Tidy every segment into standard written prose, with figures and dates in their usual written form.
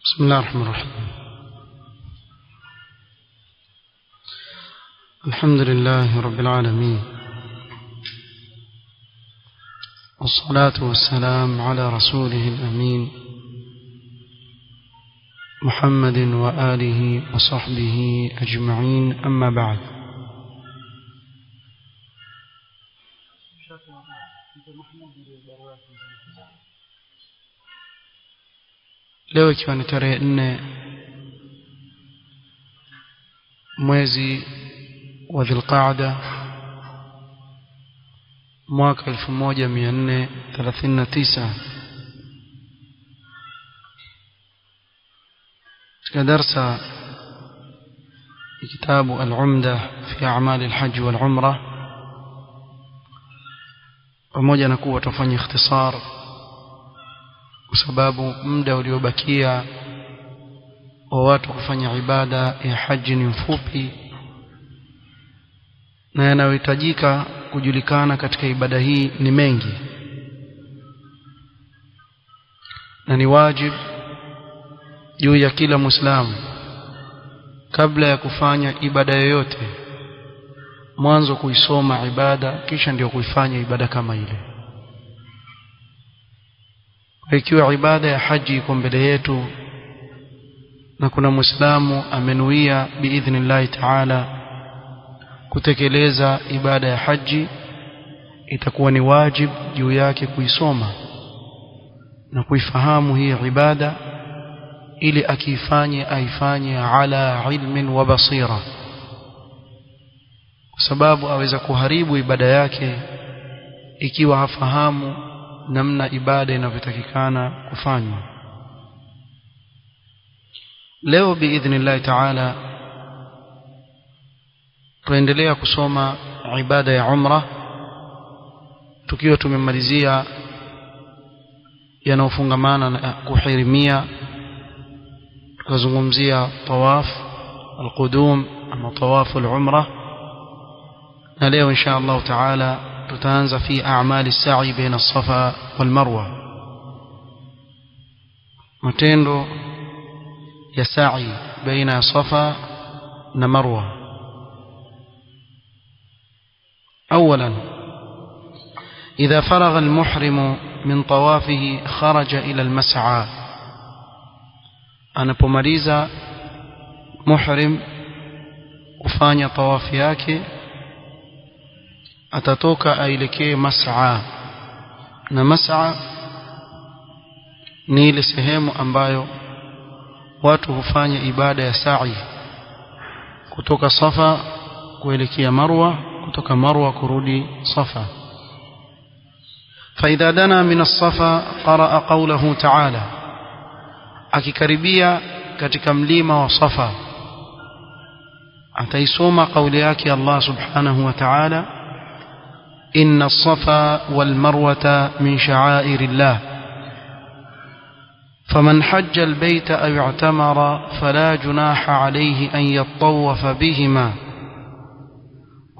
بسم الله الرحمن الرحيم. الحمد لله رب العالمين، والصلاة والسلام على رسوله الأمين محمد وآله وصحبه أجمعين، أما بعد. leo ikiwa ni tarehe 4 mwezi wa Dhulqaada mwaka 1439, katika darsa kitabu al-Umda fi a'mal al-hajj wal-umrah, pamoja na kuwa tufanye ikhtisar kwa sababu muda uliobakia wa watu kufanya ibada ya haji ni mfupi, na yanayohitajika kujulikana katika ibada hii ni mengi, na ni wajibu juu ya kila Muislamu kabla ya kufanya ibada yoyote mwanzo kuisoma ibada, kisha ndio kuifanya ibada kama ile. Ikiwa ibada ya haji iko mbele yetu na kuna Muislamu amenuia biidhnillah ta'ala kutekeleza ibada ya haji, itakuwa ni wajibu juu yake kuisoma na kuifahamu hii ibada, ili aifanye ala ilmin wa basira, kwa sababu aweza kuharibu ibada yake ikiwa hafahamu namna ibada inavyotakikana kufanywa. Leo biidhnillah ta'ala tuendelea kusoma ibada ya umra, tukiwa tumemalizia yanayofungamana na kuhirimia, tukazungumzia tawaf al-qudum ama tawaf al-umra, na leo insha Allah ta'ala tutaanza fi a'mali as-sa'i baina as-safa wal-marwa, matendo ya sa'i baina safa na marwa. أولا، إذا فرغ المحرم من طوافه خرج إلى المسعى. anapomaliza muhrim kufanya tawafi yake atatoka aelekee mas'a, na mas'a ni ile sehemu ambayo watu hufanya ibada ya sa'i kutoka Safa kuelekea Marwa, kutoka Marwa kurudi Safa. فإذا دنا من الصفا قرأ قوله تعالى، akikaribia katika mlima wa Safa ataisoma kauli yake Allah subhanahu wa ta'ala, إن الصفا والمروة من شعائر الله فمن حج البيت أو اعتمر فلا جناح عليه أن يطوف بهما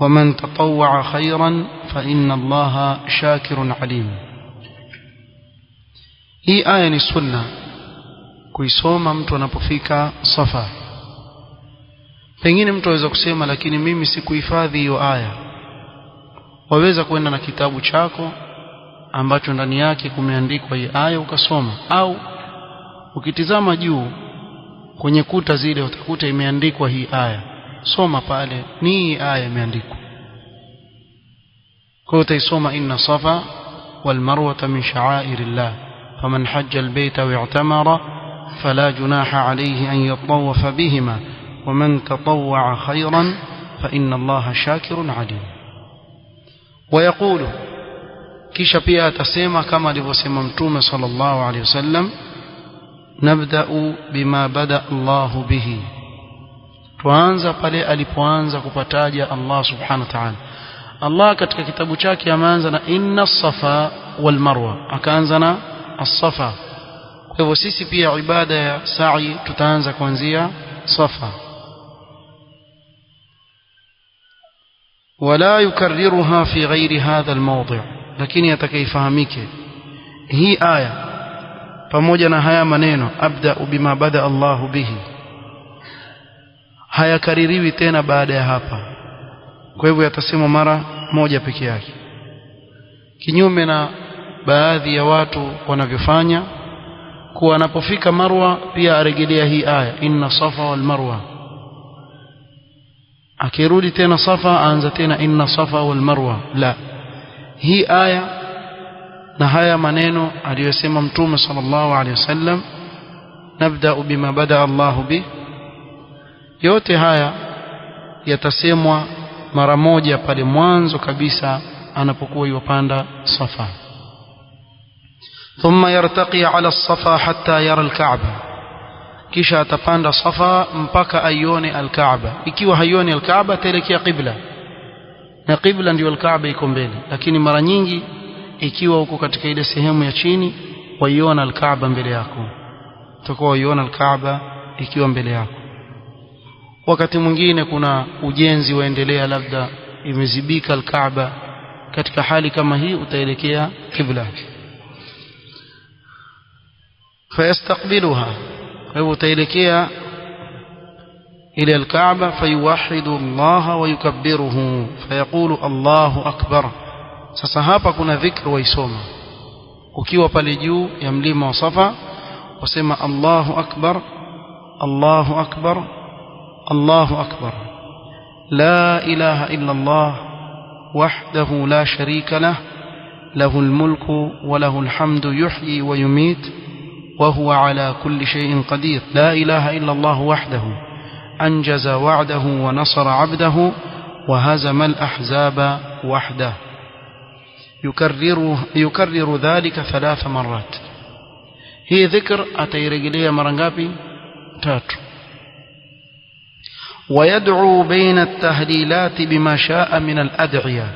ومن تطوع خيرا فإن الله شاكر عليم. hii aya ni sunna kuisoma mtu anapofika Safa. Pengine mtu aweza kusema, lakini mimi sikuhifadhi hiyo aya. Waweza kwenda na kitabu chako ambacho ndani yake kumeandikwa hii aya ukasoma, au ukitizama juu kwenye kuta zile utakuta imeandikwa hii aya, soma pale, ni hii aya imeandikwa. Kwa utaisoma, inna safa wal marwa min sha'airillah faman hajja albayta wa i'tamara fala junaha alayhi an yatawafa bihima waman tatawwa khayran fa inna Allaha shakirun alim. ويقول kisha pia atasema kama alivyosema Mtume sallallahu alayhi wasallam, nabda'u bima bada Allahu bihi, tuanza pale alipoanza kupataja Allah subhanahu wa ta'ala. Allah katika kitabu chake ameanza na inna as-safa wal marwa, akaanza na as-safa. Kwa hivyo sisi pia ibada ya sa'i tutaanza kuanzia Safa. ولا يكررها في غير هذا الموضع، lakini atakayefahamike hii aya pamoja na haya maneno abda bima bada Allahu bihi hayakaririwi tena baada ya hapa. Kwa hivyo yatasema mara moja peke yake, kinyume na baadhi ya watu wanavyofanya, kuwa anapofika Marwa pia arejelea hii aya inna safa wal marwa, akirudi tena Safa aanza tena inna safa wal marwa. La, hii aya na haya maneno aliyosema Mtume sallallahu alaihi wasallam nabda bima bada Allahu bi, yote haya yatasemwa mara moja pale mwanzo kabisa anapokuwa yupanda Safa. Thumma yartaqi ala as-safa hatta yara al-Ka'ba, kisha atapanda Safa mpaka aione al-Ka'ba. Ikiwa haioni al-Ka'ba telekea qibla, na qibla ndio al-Ka'ba iko mbele, lakini mara nyingi ikiwa uko katika ile sehemu ya chini waiona al-Ka'ba mbele yako, utakuwa waiona al-Ka'ba ikiwa mbele yako. Wakati mwingine kuna ujenzi waendelea, labda imezibika al-Ka'ba, katika hali kama hii utaelekea qibla fayastaqbiluha, kwa hivyo utaelekea ila al-Ka'ba fayuwahidu Allah wa yukabbiruhu fayaqulu Allahu akbar. Sasa hapa kuna dhikr waisoma ukiwa pale juu ya mlima wa Safa, wasema Allahu akbar Allahu akbar Allahu akbar la ilaha illa Allah wahdahu la sharika lah lahu al-mulku wa lahu al-hamdu yuhyi wa yumit wa huwa ala kulli shay'in qadir la ilaha illa Allah wahdahu anjaza wa'dahu wa nasara 'abdahu wa hazama al-ahzaba wahdahu. يكرر ذلك 3 مرات. هي ذكر أتيرجلية مرنغابي 3. ويدعو بين التهليلات بما شاء من الأدعية،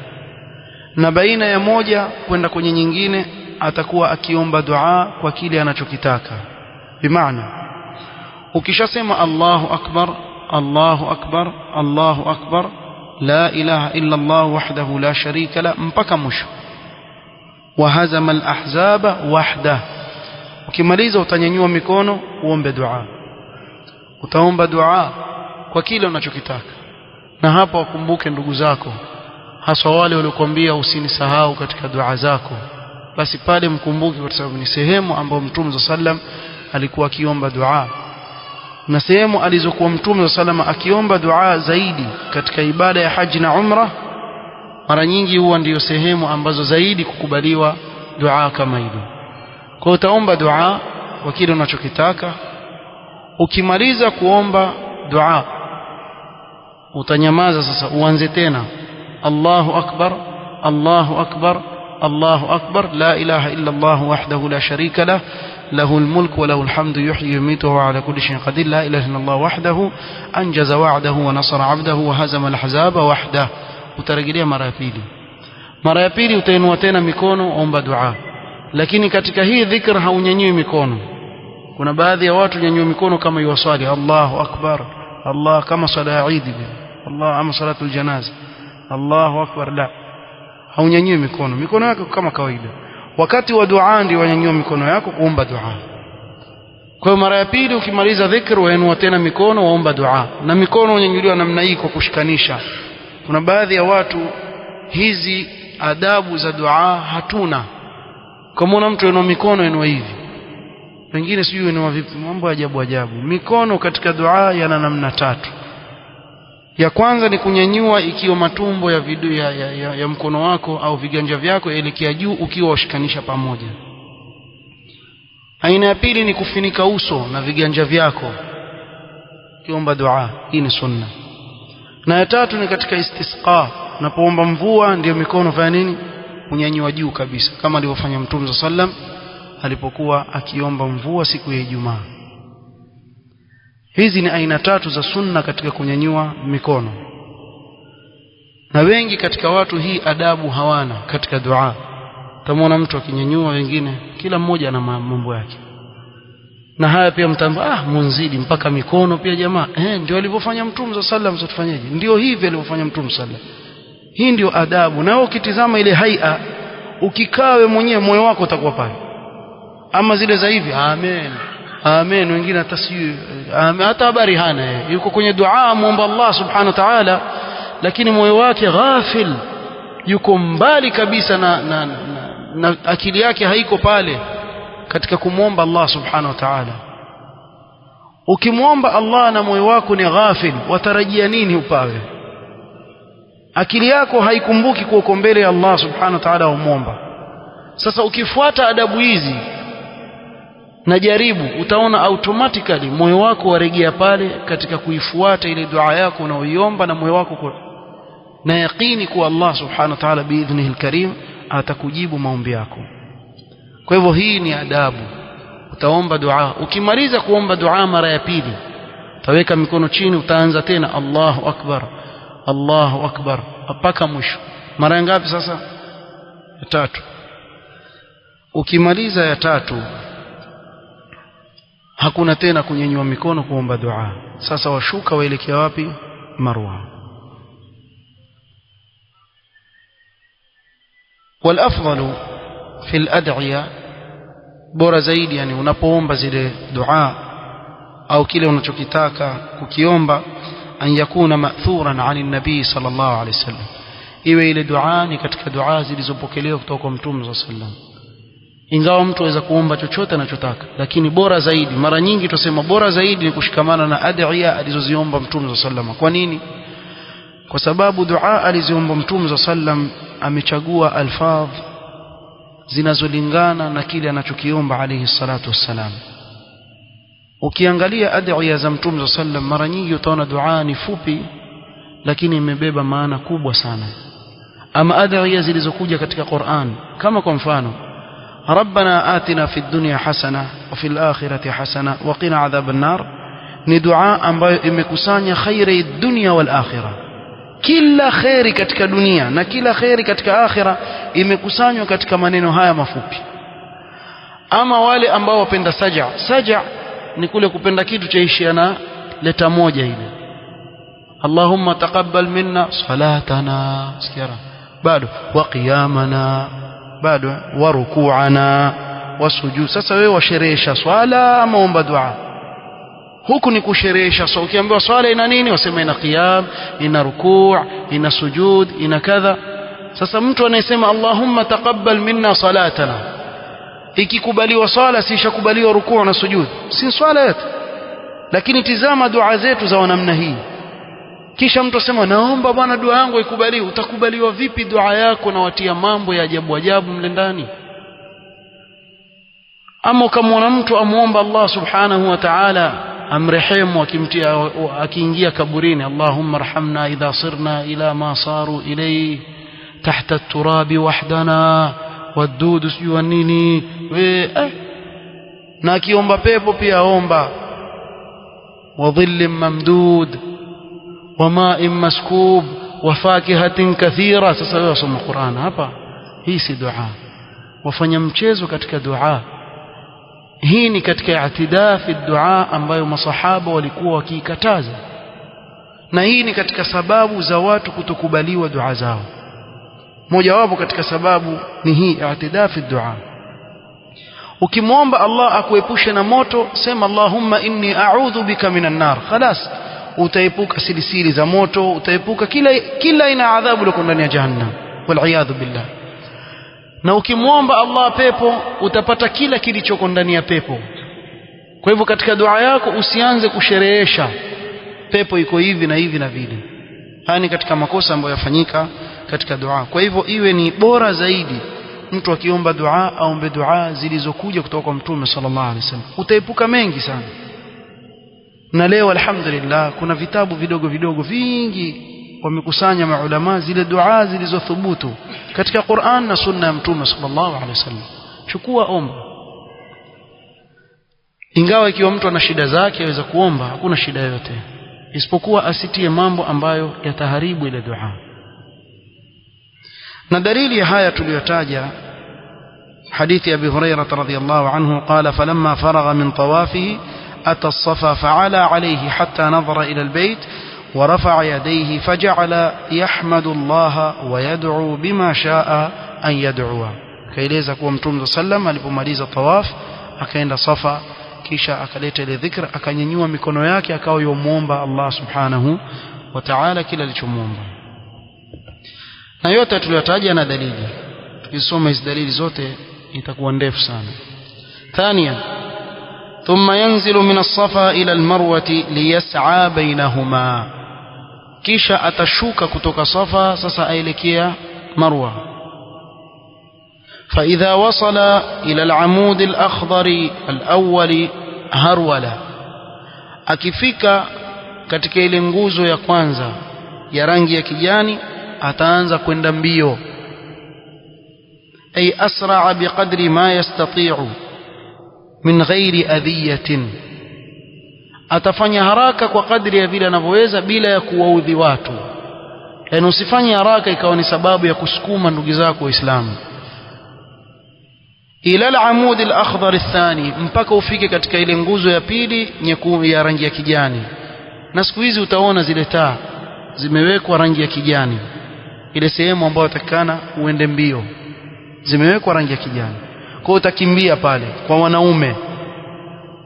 نبين يموجة kwenda kwenye nyingine atakuwa akiomba dua kwa kile anachokitaka. Bimaana ukishasema Allahu akbar Allahu akbar Allahu akbar la ilaha illa Allah wahdahu la sharika la mpaka mwisho وهزم الأحزاب وحده, ukimaliza utanyanyua mikono uombe dua, utaomba dua kwa kile unachokitaka. Na hapa wakumbuke ndugu zako, hasa wale waliokuambia usinisahau katika dua zako, basi pale mkumbuke, kwa sababu ni sehemu ambayo Mtume sallam alikuwa akiomba dua, na sehemu alizokuwa Mtume sallam akiomba dua zaidi katika ibada ya haji na umra, mara nyingi huwa ndiyo sehemu ambazo zaidi kukubaliwa dua kama hilo. Kwa utaomba dua kwa kile unachokitaka. Ukimaliza kuomba dua utanyamaza sasa, uanze tena Allahu akbar Allahu akbar Allahu akbar la ilaha illa Allah wahdahu la sharika lah lahu al-mulku wa lahu al-hamdu yuhyi wa yumiitu wa huwa ala kulli shay'in qadir la ilaha illa Allah wahdahu anjaza wa'dahu wa nasara 'abdahu wa hazama al-ahzaba wahdahu. Utarejelea mara ya pili. Mara ya pili utainua tena mikono omba dua, lakini katika hii dhikr haunyanyui mikono. Kuna baadhi ya watu nyanyua mikono kama yuwasali Allahu akbar Allah, kama sala ya Eid Allah ama salatul janaza Allahu akbar. La, haunyanyui mikono, mikono yako kama kawaida. Wakati wa dua ndio wanyanyua mikono yako kuomba dua. Kwa hiyo mara ya pili ukimaliza dhikr wainua tena mikono waomba dua, na mikono unyanyuliwa namna hii kwa kushikanisha. Kuna baadhi ya watu hizi adabu za dua hatuna. Kama una mtu ana mikono inua hivi, wengine sijui inua vipi, mambo ya ajabu ajabu. Mikono katika dua yana namna 3. Ya kwanza ni kunyanyua ikiwa matumbo ya mkono wako au viganja vyako yaelekea juu ukiwa washikanisha pamoja. Aina ya pili ni kufinika uso na viganja vyako ukiomba dua, hii ni sunna. Na ya tatu ni katika istisqa, unapoomba mvua ndio mikono fanya nini, unyanyua juu kabisa, kama alivyofanya Mtume sallam alipokuwa akiomba mvua siku ya Ijumaa. Hizi ni aina 3 za sunna katika kunyanyua mikono, na wengi katika watu hii adabu hawana katika dua. Tamwona mtu akinyanyua, wengine kila mmoja ana mambo yake, na haya pia mtamba munzidi mpaka mikono pia jamaa. Ndio alivyofanya Mtume sallam, tufanyeje? Ndio hivi alivyofanya Mtume sallam. Hii ndio adabu. Na ukitizama ile haia, ukikawe mwenyewe moyo wako utakuwa pale. ama zile za hivi amen amen, wengine hata si hata habari hana, yuko kwenye dua muomba Allah subhanahu wa ta'ala, lakini moyo wake ghafil, yuko mbali kabisa na akili yake haiko pale katika kumwomba Allah subhanahu wa ta'ala. Ukimwomba Allah na moyo wako ni ghafil, watarajia nini upawe? Akili yako haikumbuki kuwa uko mbele ya Allah subhanahu wa ta'ala umwomba. Sasa ukifuata adabu hizi na jaribu, utaona automatically moyo wako warejea pale katika kuifuata ile dua yako unaoiomba, na moyo wako na yaqini kuwa Allah subhanahu wa ta'ala biidhnihi alkarim atakujibu maombi yako. Kwa hivyo hii ni adabu. Utaomba dua, ukimaliza kuomba dua mara ya pili utaweka mikono chini, utaanza tena Allahu akbar Allahu akbar mpaka mwisho. Mara ngapi sasa? Ya tatu. Ukimaliza ya tatu hakuna tena kunyenyua mikono kuomba dua. Sasa washuka waelekea wapi? Marwa. والافضل في الادعيه bora zaidi, yani unapoomba zile dua au kile unachokitaka kukiomba, an yakuna ma'thuran 'ani nabii sallallahu alayhi wasallam, iwe ile dua ni katika dua zilizopokelewa kutoka kwa Mtume sallallahu alayhi wasallam. Ingawa mtu aweza kuomba chochote anachotaka, lakini bora zaidi, mara nyingi tusema bora zaidi ni kushikamana na adhiya alizoziomba Mtume sallallahu alayhi wasallam. Kwa nini? Kwa sababu dua alizoomba Mtume sallallahu alayhi wasallam amechagua alfadh zinazolingana na kile anachokiomba alayhi salatu wassalam. Ukiangalia adhiya za Mtume sallallahu alayhi wasallam, mara nyingi utaona dua ni fupi lakini imebeba maana kubwa sana. Ama adhiya zilizokuja katika Qur'an, kama kwa mfano ربنا آتنا في الدنيا حسنة وفي الآخرة حسنة وقنا عذاب النار, ni dua ambayo imekusanya khairi dunia wal akhirah. Kila khairi katika dunia na kila khairi katika akhira imekusanywa katika maneno haya mafupi. Ama wale ambao wapenda saja ni kule kupenda kitu chaishia na leta moja ile, Allahumma taqabbal minna salatana, sikira bado, wa qiyamana bado, wa ruku'ana wa sujud. Sasa wewe washerehesha swala ama omba dua? Huku ni kusherehesha. So ukiambiwa swala ina nini, wasema ina qiyam, ina rukuu', ina sujud, ina kadha. Sasa mtu anayesema Allahumma taqabbal minna salatana, ikikubaliwa swala si ishakubaliwa rukuu na sujud, si swala yote. Lakini tizama dua zetu za namna hii, kisha mtu asema naomba bwana dua yangu ikubaliwe. Utakubaliwa vipi dua yako na watia mambo ya ajabu ajabu mle ndani? Ama kama mtu amuomba Allah subhanahu wa ta'ala amrehemu akimtia akiingia kaburini, Allahumma arhamna idha sirna ila ma saru ilayhi tahta at-turabi wahdana wadud sijua nini na akiomba pepo pia aomba wa dhillin mamdud wa ma'in maskub wa fakihatin kathira. Sasa wewe usoma Qur'an hapa, hii si dua, wafanya mchezo katika dua. Hii ni katika i'tidaa fi dua ambayo masahaba walikuwa wakiikataza, na hii ni katika sababu za watu kutokubaliwa dua zao. Moja wapo katika sababu ni hii i'tidaa fi dua. Ukimwomba Allah akuepushe na moto, sema Allahumma inni a'udhu bika minan nar, khalas, utaepuka silisili za moto, utaepuka kila aina adhabu liko ndani ya jahannam, wal iyadhu billah. Na ukimwomba Allah pepo, utapata kila kilichoko ndani ya pepo. Kwa hivyo katika dua yako usianze kusherehesha pepo iko hivi na hivi na vile. Haya ni katika makosa ambayo yafanyika katika dua. Kwa hivyo iwe ni bora zaidi mtu akiomba dua aombe dua zilizokuja kutoka kwa Mtume sallallahu alaihi wasallam, utaepuka mengi sana. Na leo alhamdulillah kuna vitabu vidogo vidogo vingi wamekusanya maulama zile dua zilizothubutu katika Qur'an na sunna ya Mtume sallallahu alaihi wasallam. Chukua, omba. Ingawa ikiwa mtu ana shida zake aweza kuomba, hakuna shida yote, isipokuwa asitie mambo ambayo yataharibu ile dua. Na dalili ya haya tuliyotaja hadithi Abi Hurairah radhiyallahu anhu qala falamma faragha min tawafihi ata as-safa fa'ala alayhi hatta nadhara ila al-bayt ورفع يديه فجعل يحمد الله ويدعو بما شاء أن يدعو. kaeleza kuwa Mtume sallam alipomaliza tawaf akaenda Safa, kisha akaleta ile dhikra, akanyanyua mikono yake akawa yomuomba Allah subhanahu wa ta'ala kila alichomuomba. Na yote tuliyotaja na dalili, tukisoma hizo dalili zote itakuwa ndefu sana. Thania, thumma yanzilu min as-Safa ila al-Marwati liyas'a bainahuma, kisha atashuka kutoka Safa sasa aelekea Marwa. فإذا وصل إلى العمود الأخضر الأول هرولا, akifika katika ile nguzo ya kwanza ya rangi ya kijani ataanza kwenda mbio, ay asra'a biqadri ma yastati'u min ghairi adhiyatin, atafanya haraka kwa kadri ya vile anavyoweza bila ya kuwaudhi watu. Yani usifanye haraka ikawa ni sababu ya kusukuma ndugu zako Waislamu. Ila al-amud al-akhdar athani, mpaka ufike katika ile nguzo ya pili nyekundu ya rangi ya kijani. Na siku hizi utaona zile taa zimewekwa rangi ya kijani, ile sehemu ambayo utakana uende mbio zimewekwa rangi ya kijani, kwa utakimbia pale kwa wanaume.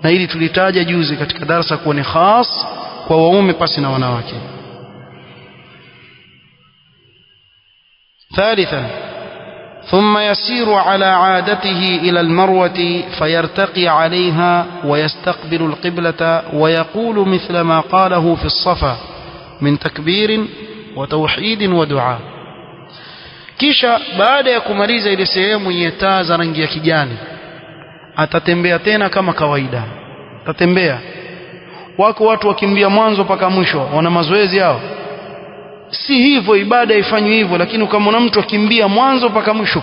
Na hili tulitaja juzi katika darasa kuwa ni khas kwa waume pasi na wanawake. Thalithan, ثم يسير على عادته إلى المروة فيرتقي عليها ويستقبل القبلة ويقول مثل ما قاله في الصفا من تكبير وتوحيد ودعاء. kisha baada ya kumaliza ile sehemu yenye taa za rangi ya kijani atatembea tena kama kawaida. Atatembea, wako watu wakimbia mwanzo mpaka mwisho, wana mazoezi yao. Si hivyo ibada ifanywe hivyo, lakini ukamwona mtu akimbia mwanzo mpaka mwisho,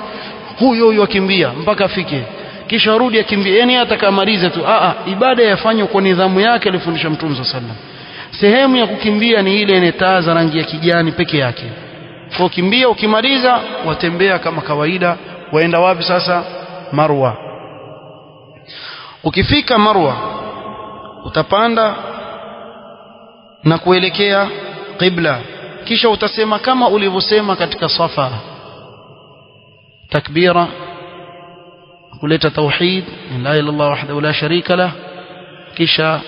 huyo akimbia mpaka afike, kisha arudi akimbia, yani hata kamaliza tu. Ibada yafanywe kwa nidhamu yake alifundisha Mtume sallallahu alaihi wasallam. Sehemu ya kukimbia ni ile yenye taa za rangi ya kijani peke yake. Kwa kimbia, ukimaliza watembea kama kawaida. Waenda wapi sasa? Marwa. Ukifika Marwa utapanda na kuelekea qibla, kisha utasema kama ulivyosema katika Safa, takbira, kuleta tauhid, la ilaha illallah wahdahu la sharika lah. Kisha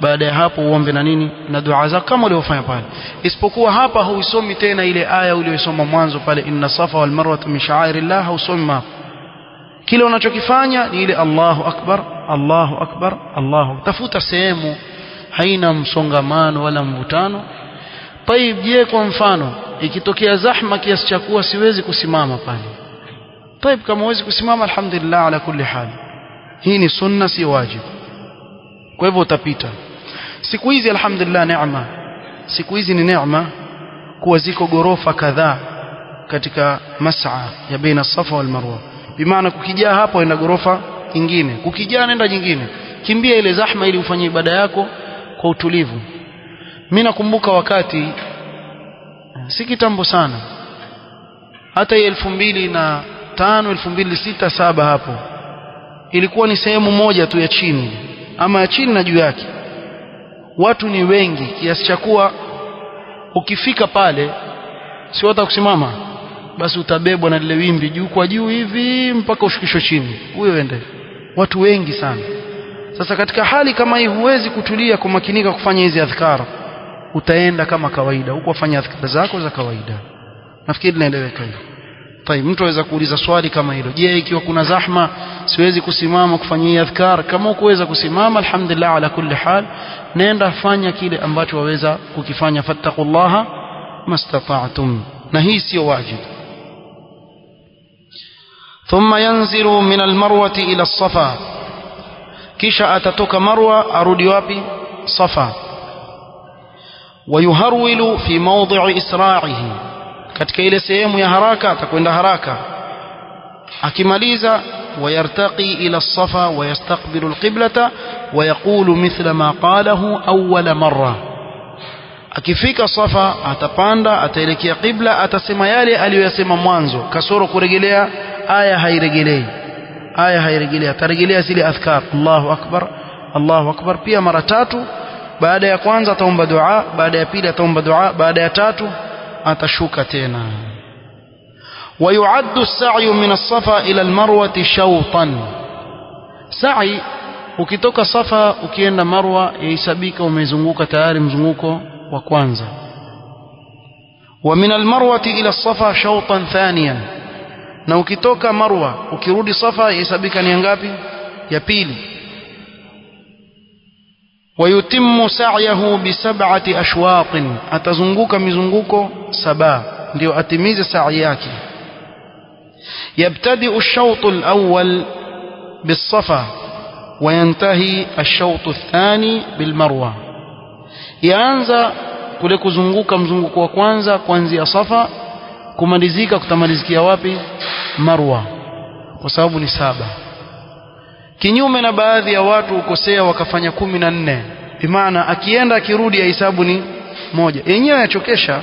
baada ya hapo uombe na nini, na dua zako kama ulivyofanya pale, isipokuwa hapa huisomi tena ile aya uliyosoma mwanzo pale, inna safa wal marwa min sha'airillah. Hausomi hapo, kile unachokifanya ni ile Allahu akbar, Allahu akbar, Allahu. Tafuta sehemu haina msongamano wala mvutano. Taib, je, kwa mfano ikitokea zahma kiasi cha kuwa siwezi kusimama pale, taib, kama huwezi kusimama alhamdulillah ala kulli hal, hii ni sunna, si wajibu. Kwa hivyo utapita. Siku hizi alhamdulillah neema, siku hizi ni neema kuwa ziko gorofa kadhaa katika mas'a ya baina Safa wal Marwa. Bimaana kukijaa hapo enda gorofa nyingine, kukijaa nenda nyingine. Kimbia ile zahma ili ufanye ibada yako kwa utulivu. Mimi nakumbuka wakati si kitambo sana, hata 2005 2006 7 hapo, ilikuwa ni sehemu moja tu ya chini, ama ya chini na juu yake. Watu ni wengi kiasi cha kuwa ukifika pale si wata kusimama, basi utabebwa na lile wimbi juu kwa juu hivi mpaka ushukishwe chini, huyo ende. Watu wengi sana. Sasa katika hali kama hii huwezi kutulia kumakinika kufanya hizi adhkar, utaenda kama kawaida huko wafanya adhkar zako za kawaida. Nafikiri naeleweka hiyo. Tayeb, mtu aweza kuuliza swali kama hilo, je, ikiwa kuna zahma siwezi kusimama kufanyia adhkar? Kama ukuweza kusimama alhamdulillah ala kulli hal, nenda fanya kile ambacho waweza kukifanya, fattaqullaha mastata'tum, na hii sio wajibu. Thumma yanzilu min almarwati ila as-Safa, kisha atatoka Marwa arudi wapi? Safa. Wayuharwilu fi mawdi'i isra'ihi, katika ile sehemu ya haraka atakwenda haraka. Akimaliza wayartaqi ila as-Safa wayastaqbilu al-qiblata wayaqulu mithla ma qalahu awwala marra. Akifika Safa atapanda, ataelekea qibla, atasema yale aliyosema mwanzo, kasoro kurejelea aya hairejelei. Aya hairejelea, atarejelea zile adhkar, Allahu akbar, Allahu akbar, pia mara 3. Baada ya kwanza ataomba dua, baada ya pili ataomba dua, baada ya 3 atashuka tena. ويعد السعي من الصفا إلى المروة شوطا, sa'i ukitoka Safa ukienda Marwa yahesabika umezunguka tayari mzunguko wa kwanza. Wa min al-Marwati ila Safa shawtan thaniyan, na ukitoka Marwa ukirudi Safa yahesabika ni ngapi? Ya pili. Wa yutimmu sa'yahu bi sab'ati ashwaq, atazunguka mizunguko 7 ndio atimize sa'i yake. يبتدئ الشوط الأول بالصفا وينتهي الشوط الثاني بالمروة. يanza kule kuzunguka mzunguko wa kwanza kuanzia Safa, kumalizika kutamalizikia wapi? Marwa, kwa sababu ni 7. Kinyume na baadhi ya watu ukosea wakafanya 14, bimaana akienda akirudi hesabu ni 1. Yenyewe yachokesha,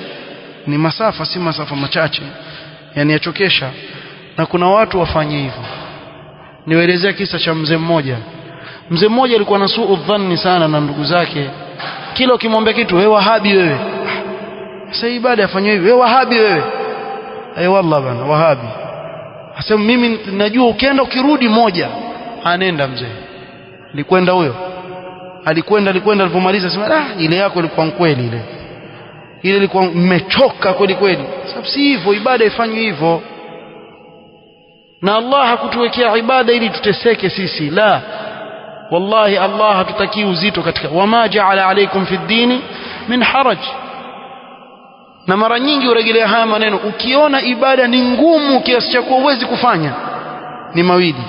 ni masafa si masafa machache, yani yachokesha. Na kuna watu wafanye hivyo. Niwaelezea kisa cha mzee mmoja. Mzee mmoja alikuwa na suu dhanni sana na ndugu zake. Kila ukimwambia kitu, wewe wahabi wewe. Sasa ibada afanywe hivi, wewe wahabi wewe. Wallah bana, wahabi. Sasa mimi najua ukienda ukirudi 1. Anaenda mzee. Alikwenda huyo. Alikwenda alipomaliza sema ile yako ilikuwa kweli ile. Ile ilikuwa mmechoka kweli kweli. Sababu si hivyo, ibada ifanywe hivyo. Na Allah hakutuwekea ibada ili tuteseke sisi, la. Wallahi Allah hatutaki uzito katika wama ja'ala alaykum fi ddini min haraj. Na mara nyingi urejelea haya maneno, ukiona ibada ni ngumu kiasi cha kuwa huwezi kufanya, ni mawili: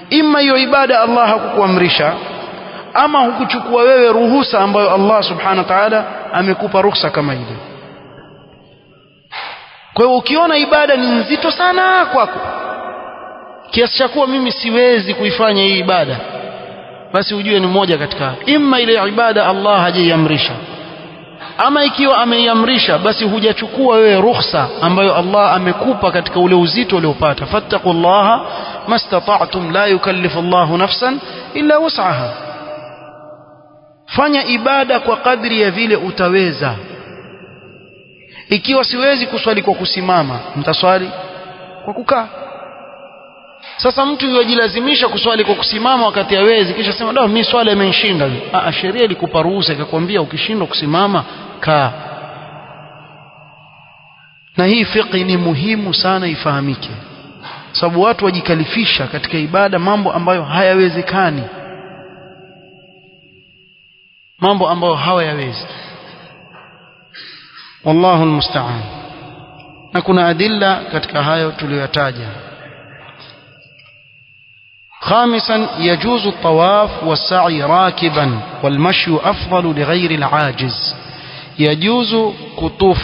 imma hiyo ibada Allah hakukuamrisha, ama hukuchukua wewe ruhusa ambayo Allah subhanahu wa ta'ala amekupa ruhusa kama ile. Kwa hiyo ukiona ibada ni nzito sana kwako kiasi cha kuwa mimi siwezi kuifanya hii ibada, basi ujue ni moja katika imma ile ibada Allah hajaiamrisha, ama ikiwa ameiamrisha basi hujachukua wewe ruhusa ambayo Allah amekupa katika ule uzito uliopata. fattaqullaha mastata'tum la yukallifu Allahu nafsan illa wus'aha. Fanya ibada kwa kadri ya vile utaweza. Ikiwa siwezi kuswali kwa kusimama, mtaswali kwa kukaa. Sasa mtu yujilazimisha kuswali kwa kusimama wakati hawezi, kisha sema ndio mimi swala imenishinda. Sheria ilikupa ruhusa ikakwambia ukishindwa kusimama kaa. Na hii fiqh ni muhimu sana ifahamike, sababu watu wajikalifisha katika ibada mambo ambayo hayawezekani, mambo ambayo hawayawezi. Wallahu almusta'an. Na kuna adilla katika hayo tuliyotaja. خامسا يجوز الطواف والسعي راكبا والمشي أفضل لغير العاجز. يجوز كطوف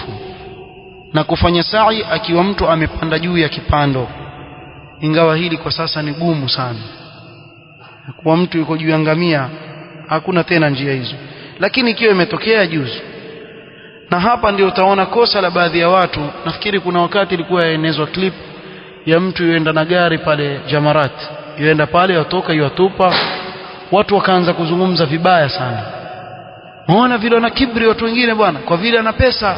na kufanya sa'i akiwa mtu amepanda juu ya kipando, ingawa hili kwa sasa ni gumu sana. Kwa mtu yuko juu ya ngamia hakuna tena njia hizo, lakini ikiwa imetokea juzu. Na hapa ndio utaona kosa la baadhi ya watu. Nafikiri kuna wakati ilikuwa yaenezwa clip ya mtu yuenda na gari pale Jamarat, yuenda pale yatoka yuatupa, watu wakaanza kuzungumza vibaya sana. Muona vile na kibri watu wengine bwana, kwa vile ana pesa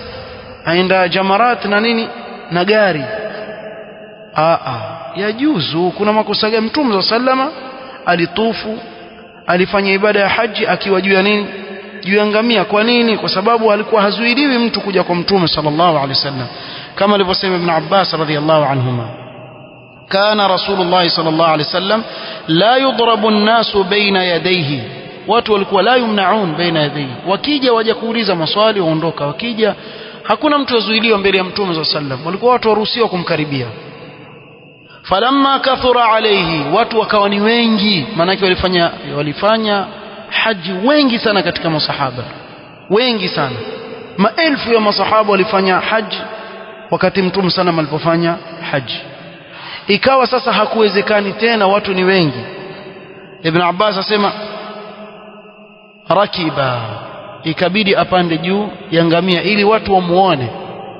aenda Jamarat na nini na gari. Yajuzu. Kuna makosa gani? Mtume sallama alitufu, alifanya ibada ya haji akiwa juu ya nini? Juu ya ngamia. Kwa nini? Kwa sababu alikuwa hazuiliwi mtu kuja kwa Mtume sallallahu alaihi wasallam, kama alivyosema Ibn Abbas radhiyallahu anhuma, kana Rasulullah sallallahu alaihi wasallam la yudrabu an-nasu baina yadayhi. Watu walikuwa la yumnaun baina yadayhi, wakija waja kuuliza maswali waondoka, wakija hakuna mtu azuiliwa mbele ya Mtume sallallahu alaihi wasallam, walikuwa watu waruhusiwa kumkaribia. Falamma kathura alayhi, watu wakawa ni wengi, maana walifanya haji wengi sana katika masahaba, wengi sana, maelfu ya masahaba walifanya haji wakati Mtume sana alipofanya haji. Ikawa sasa hakuwezekani tena, watu ni wengi. Ibn Abbas asema rakiba, ikabidi apande juu ya ngamia ili watu wamuone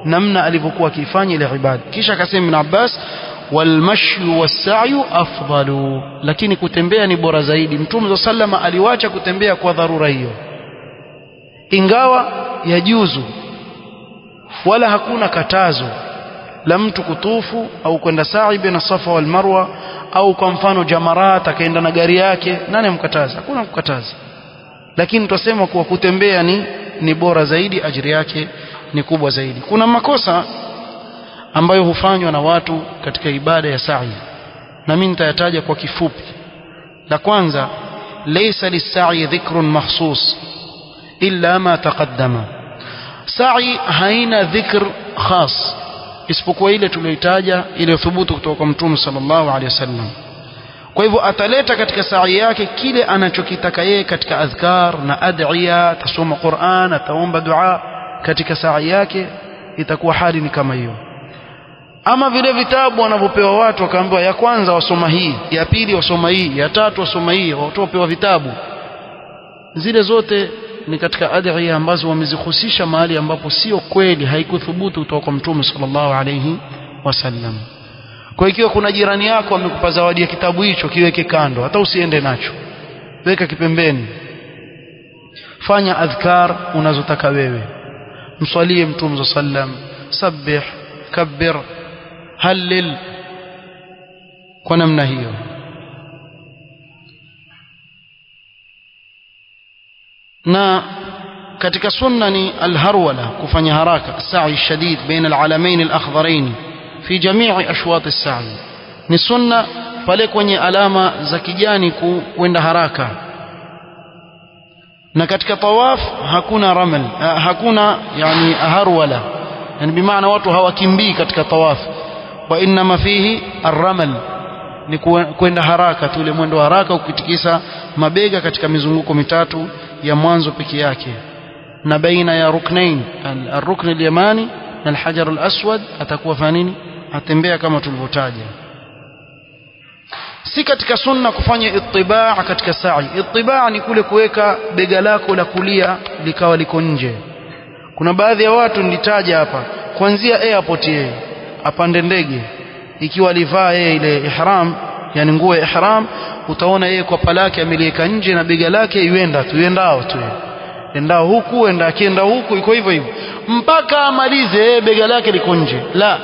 namna alivyokuwa akifanya ile ibada. Kisha akasema Ibn Abbas walmashyu was-sa'yu afdalu, lakini kutembea ni bora zaidi. Mtume sallama aliwacha kutembea kwa dharura hiyo, ingawa yajuzu, wala hakuna katazo la mtu kutufu au kwenda sa'i baina Safa wal Marwa au kwa mfano jamarat akaenda na gari yake, nani amkataza? Hakuna kukataza, lakini tutasema kuwa kutembea ni bora zaidi, ajiri yake ni kubwa zaidi. Kuna makosa ambayo hufanywa na watu katika ibada ya sa'i, na mimi nitayataja kwa kifupi. La kwanza, laysa lis-sa'i dhikrun makhsus illa ma taqaddama. Sa'i haina dhikr khas isipokuwa ile tuliyotaja, ile thubutu kutoka kwa Mtume sallallahu alaihi wasallam. Kwa hivyo ataleta katika sa'i yake kile anachokitaka yeye katika adhkar na ad'iya, atasoma Qur'an, ataomba dua katika sa'i yake, itakuwa hali ni kama hiyo. Ama vile vitabu wanavyopewa watu, wakaambiwa ya kwanza wasoma hii, ya pili wasoma hii, ya tatu wasoma hii, watu wapewa vitabu, zile zote ni katika adhiya ambazo wamezihusisha mahali ambapo sio kweli, haikuthubutu kutoka kwa Mtume sallallahu alayhi wasallam. Kwa ikiwa kuna jirani yako amekupa zawadi ya kitabu hicho, kiweke kando, hata usiende nacho, weka kipembeni, fanya adhkar unazotaka wewe, mswalie Mtume sallam, sabbih, kabbir, halil, kwa namna hiyo. Na katika sunna ni alharwala, kufanya haraka, sa'i shadid baina al'alamain al-akhdarain fi jami'i ashwat as-sa'i. Ni sunna pale kwenye alama za kijani kwenda haraka. Na katika tawaf hakuna ramal, hakuna yani harwala, yani bimaana watu hawakimbii katika tawaf, wa inma fihi ar-ramal, ni kwenda haraka tu, ile mwendo haraka ukitikisa mabega katika mizunguko mitatu ya mwanzo peke yake, na baina ya ruknain, al-rukn al-yamani na al-hajar al-aswad, atakuwa fanini, atembea kama tulivyotaja. Si katika sunna kufanya ittibaa katika sa'i. Ittibaa ni kule kuweka bega lako la kulia likawa liko nje. Kuna baadhi ya watu nilitaja hapa, kuanzia airport yeye apande ndege, ikiwa alivaa yeye ile ihram, yani nguo ya ihram, utaona yeye kwa palake ameliweka nje na bega lake endao huku, akienda huku, iko hivyo hivyo mpaka amalize, bega lake liko nje. La,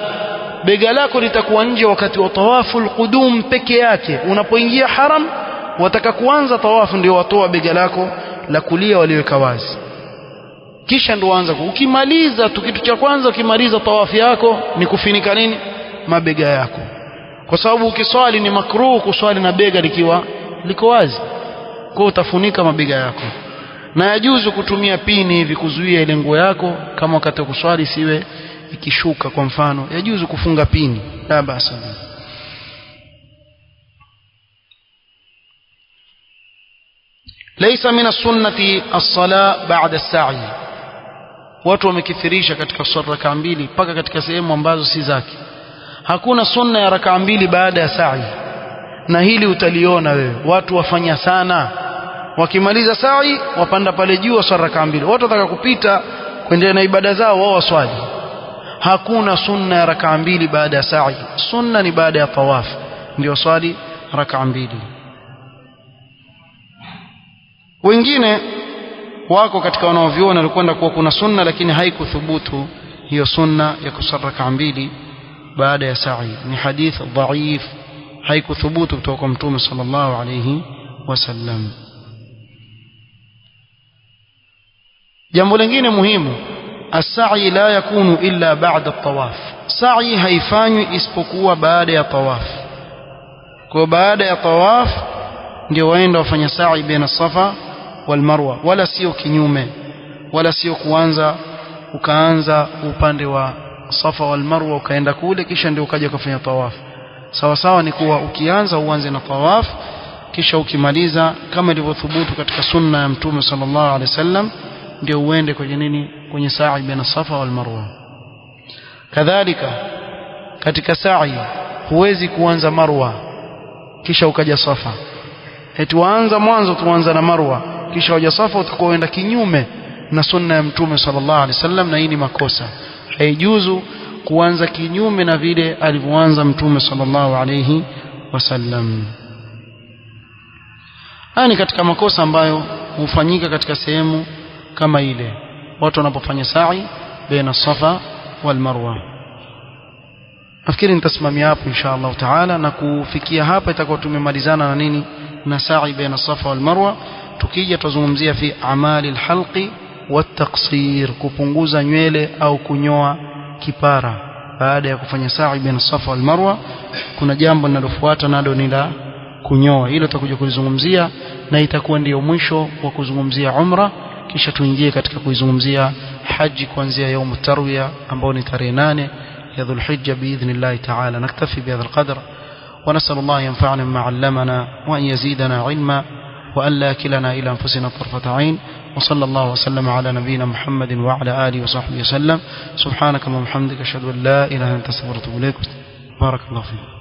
bega lako litakuwa nje wakati wa tawaful qudum peke yake. Unapoingia haram, wataka kuanza tawafu, ndio watoa bega lako la kulia waliweka wazi, kisha ndio anza. Ukimaliza tu, kitu cha kwanza ukimaliza tawafu yako ni kufinika nini? Mabega yako, kwa sababu ukiswali ni makruh kuswali na bega likiwa liko wazi, kwa utafunika mabega yako. Na yajuzu kutumia pini hivi kuzuia ile nguo yako, kama wakati wa kuswali siwe ikishuka, kwa mfano yajuzu kufunga pini, la basa. Laysa min as-sunnati as-sala ba'da as-sa'i. Watu wamekithirisha katika swala raka mbili mpaka katika sehemu ambazo si zake. Hakuna sunna ya raka mbili baada ya sa'i, na hili utaliona wewe watu wafanya sana. Wakimaliza sa'i wapanda pale juu wa swala raka mbili, watu wataka kupita kuendelea na ibada zao, wao waswali. Hakuna sunna ya raka mbili baada ya sa'i. Sunna ni baada ya tawaf ndio swali raka mbili. Wengine wako katika wanaoviona walikwenda kuwa kuna sunna, lakini haikuthubutu hiyo sunna ya kusali raka mbili baada ya sa'i. Ni hadith dhaif, haikuthubutu kutoka kwa Mtume sallallahu alayhi wasallam. Jambo lingine muhimu, as-sa'i la yakunu illa ba'da at-tawaf. Sa'i haifanywi isipokuwa baada ya tawaf. Kwa baada ya tawaf ndio waenda wafanya sa'i baina Safa wal Marwa, wala sio kinyume, wala sio kuanza ukaanza upande wa Safa wal Marwa ukaenda kule kisha ndio ukaja kufanya tawaf. Sawa sawa ni kuwa ukianza uanze na tawaf, kisha ukimaliza kama ilivyothubutu katika sunna ya Mtume sallallahu alaihi wasallam ndio uende kwenye nini, kwenye sa'i baina Safa wal Marwa. Kadhalika katika sa'i huwezi kuanza Marwa kisha ukaja Safa, tuanza mwanzo, tuanza na Marwa kisha uja Safa, utakuwa uenda kinyume na sunna ya Mtume sallallahu alaihi wasallam, na hii ni makosa. Haijuzu kuanza kinyume na vile alivyoanza Mtume sallallahu alaihi wasallam. Haya ni katika makosa ambayo hufanyika katika sehemu kama ile, watu wanapofanya sa'i baina Safa wal Marwa. nafikiri nitasimamia hapo insha Allah taala, na kufikia hapa itakuwa tumemalizana na nini, na sa'i baina Safa wal Marwa. Tukija tuzungumzia fi amali alhalqi والتقصير, kupunguza nywele au kunyoa kipara baada ya kufanya sa'i baina Safa wal Marwa. Kuna jambo linalofuata nalo ni la kunyoa, hilo tutakuja kulizungumzia na itakuwa ndio mwisho wa kuzungumzia umra, kisha tuingie katika kuizungumzia haji kuanzia يوم التروية ambao ni tarehe 8 ya Dhulhijja biidhnillah ta'ala. Naktafi bihadha alqadr wa nas'al Allah yanfa'ana bima 'allamana wa an yazidana 'ilma wa an la yakilana ila anfusina tarfata 'ain. وصلى الله وسلم على نبينا محمد وعلى آله وصحبه وسلم. سبحانك اللهم وبحمدك أشهد أن لا إله إلا أنت أستغفرك وأتوب إليك. بارك الله فيك.